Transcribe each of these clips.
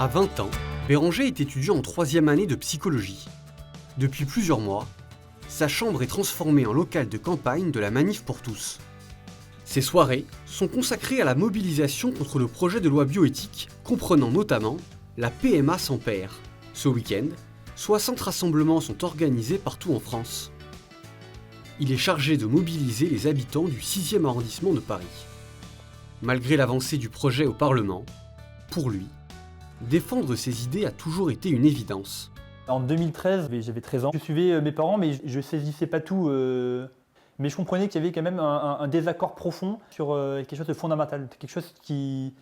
À 20 ans, Béranger est étudiant en 3e année de psychologie. Depuis plusieurs mois, sa chambre est transformée en local de campagne de la Manif pour tous. Ces soirées sont consacrées à la mobilisation contre le projet de loi bioéthique, comprenant notamment la PMA sans père. Ce week-end, 60 rassemblements sont organisés partout en France. Il est chargé de mobiliser les habitants du 6e arrondissement de Paris. Malgré l'avancée du projet au Parlement, pour lui, défendre ses idées a toujours été une évidence. En 2013, j'avais 13 ans. Je suivais mes parents, mais je ne saisissais pas tout. Mais je comprenais qu'il y avait quand même un désaccord profond sur quelque chose de fondamental, quelque chose qui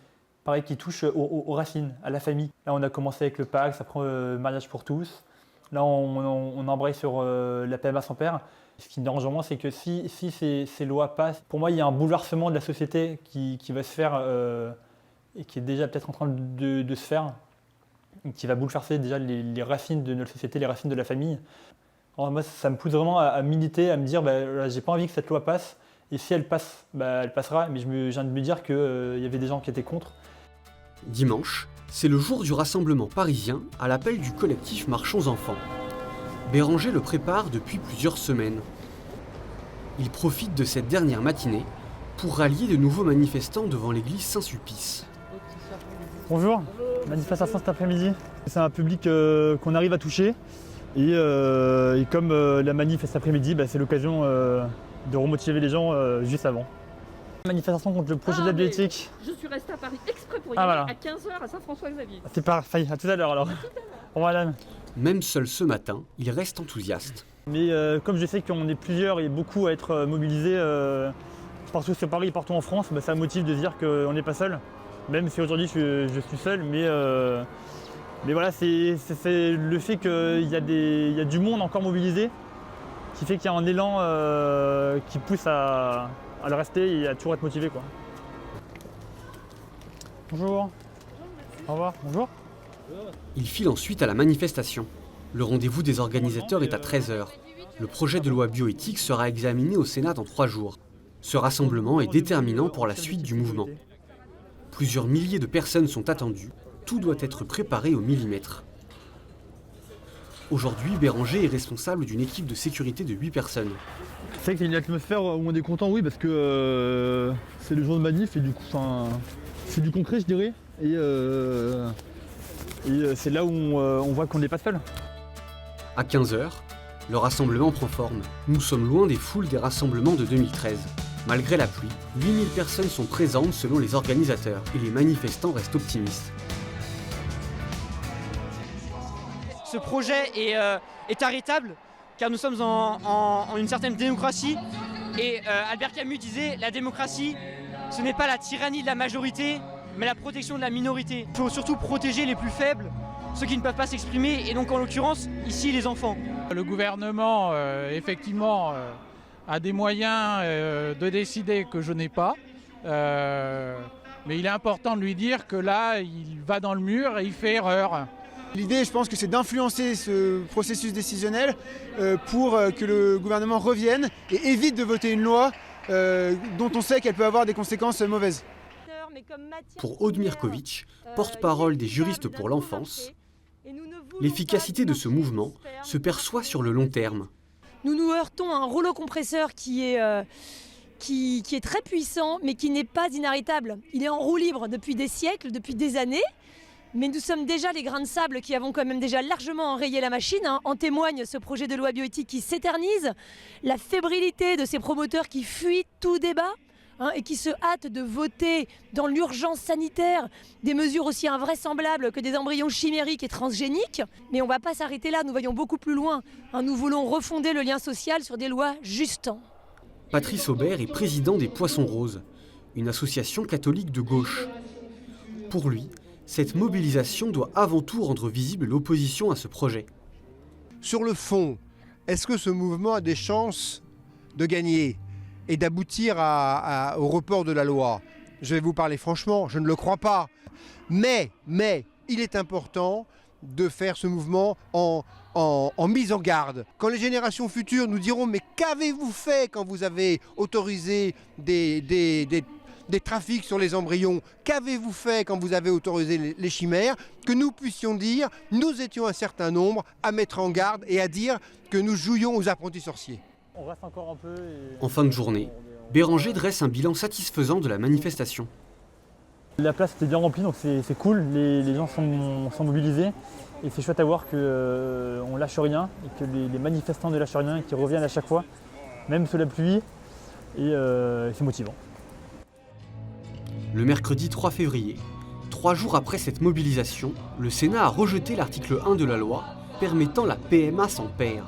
touche aux racines, à la famille. Là, on a commencé avec le Pacs, après mariage pour tous. Là, on embraye sur la PMA sans père. Ce qui me dérange vraiment, c'est que si ces lois passent, pour moi, il y a un bouleversement de la société qui va se faire et qui est déjà peut-être en train de se faire, qui va bouleverser déjà les racines de notre société, les racines de la famille. Alors moi, ça me pousse vraiment à militer, à me dire j'ai pas envie que cette loi passe, et si elle passe, elle passera, mais je viens de me dire qu'il y avait des gens qui étaient contre. Dimanche, c'est le jour du rassemblement parisien à l'appel du collectif Marchons Enfants. Béranger le prépare depuis plusieurs semaines. Il profite de cette dernière matinée pour rallier de nouveaux manifestants devant l'église Saint-Sulpice. Bonjour, manifestation cet après-midi. C'est un public qu'on arrive à toucher et comme la manif cet après-midi, c'est l'occasion de remotiver les gens juste avant. Manifestation contre le projet de la bioéthique. Je suis restée à Paris exprès pour y aller à 15h à Saint-François-Xavier. C'est parfait, à tout à l'heure alors. Au revoir madame. Même seul ce matin, il reste enthousiaste. Mais comme je sais qu'on est plusieurs et beaucoup à être mobilisés partout sur Paris et partout en France, ça motive de se dire qu'on n'est pas seul. Même si aujourd'hui je suis seul, mais voilà, c'est le fait qu'il y a du monde encore mobilisé qui fait qu'il y a un élan qui pousse à le rester et à toujours être motivé, quoi. Bonjour. Au revoir. Bonjour. Il file ensuite à la manifestation. Le rendez-vous des organisateurs est à 13h. Le projet de loi bioéthique sera examiné au Sénat dans 3 jours. Ce rassemblement est déterminant pour la suite du mouvement. Plusieurs milliers de personnes sont attendues. Tout doit être préparé au millimètre. Aujourd'hui, Béranger est responsable d'une équipe de sécurité de 8 personnes. C'est vrai que c'est une atmosphère où on est content, oui, parce que c'est le jour de manif et du coup, c'est du concret, je dirais. Et c'est là où on voit qu'on n'est pas seul. À 15h, le rassemblement prend forme. Nous sommes loin des foules des rassemblements de 2013. Malgré la pluie, 8000 personnes sont présentes selon les organisateurs et les manifestants restent optimistes. Ce projet est arrêtable car nous sommes en une certaine démocratie et Albert Camus disait la démocratie ce n'est pas la tyrannie de la majorité mais la protection de la minorité. Il faut surtout protéger les plus faibles, ceux qui ne peuvent pas s'exprimer et donc en l'occurrence ici les enfants. Le gouvernement effectivement a des moyens de décider que je n'ai pas, mais il est important de lui dire que là il va dans le mur et il fait erreur. L'idée, je pense que c'est d'influencer ce processus décisionnel pour que le gouvernement revienne et évite de voter une loi dont on sait qu'elle peut avoir des conséquences mauvaises. Pour Aude Mirkovitch, porte-parole des juristes pour l'enfance, l'efficacité de ce mouvement se perçoit sur le long terme. Nous nous heurtons à un rouleau compresseur qui est très puissant, mais qui n'est pas inarrêtable. Il est en roue libre depuis des siècles, depuis des années. Mais nous sommes déjà les grains de sable qui avons quand même déjà largement enrayé la machine. En témoigne ce projet de loi bioéthique qui s'éternise, la fébrilité de ces promoteurs qui fuient tout débat et qui se hâtent de voter dans l'urgence sanitaire des mesures aussi invraisemblables que des embryons chimériques et transgéniques. Mais on ne va pas s'arrêter là, nous voyons beaucoup plus loin. Nous voulons refonder le lien social sur des lois justes. Patrice Aubert est président des Poissons Roses, une association catholique de gauche. Pour lui, cette mobilisation doit avant tout rendre visible l'opposition à ce projet. Sur le fond, est-ce que ce mouvement a des chances de gagner et d'aboutir au report de la loi? Je vais vous parler franchement, je ne le crois pas. Mais il est important de faire ce mouvement en mise en garde. Quand les générations futures nous diront « Mais qu'avez-vous fait quand vous avez autorisé des des trafics sur les embryons. Qu'avez-vous fait quand vous avez autorisé les chimères? Que nous puissions dire, nous étions un certain nombre à mettre en garde et à dire que nous jouions aux apprentis sorciers. On reste encore un peu. En fin de journée, Béranger dresse un bilan satisfaisant de la manifestation. La place était bien remplie, donc c'est cool, les gens sont mobilisés. Et c'est chouette à voir qu'on lâche rien et que les manifestants ne lâchent rien et qu'ils reviennent à chaque fois, même sous la pluie. Et c'est motivant. Le mercredi 3 février, 3 jours après cette mobilisation, le Sénat a rejeté l'article 1 de la loi permettant la PMA sans père.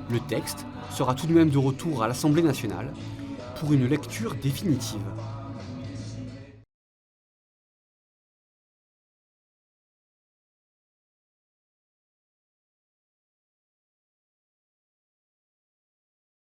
Le texte sera tout de même de retour à l'Assemblée nationale pour une lecture définitive.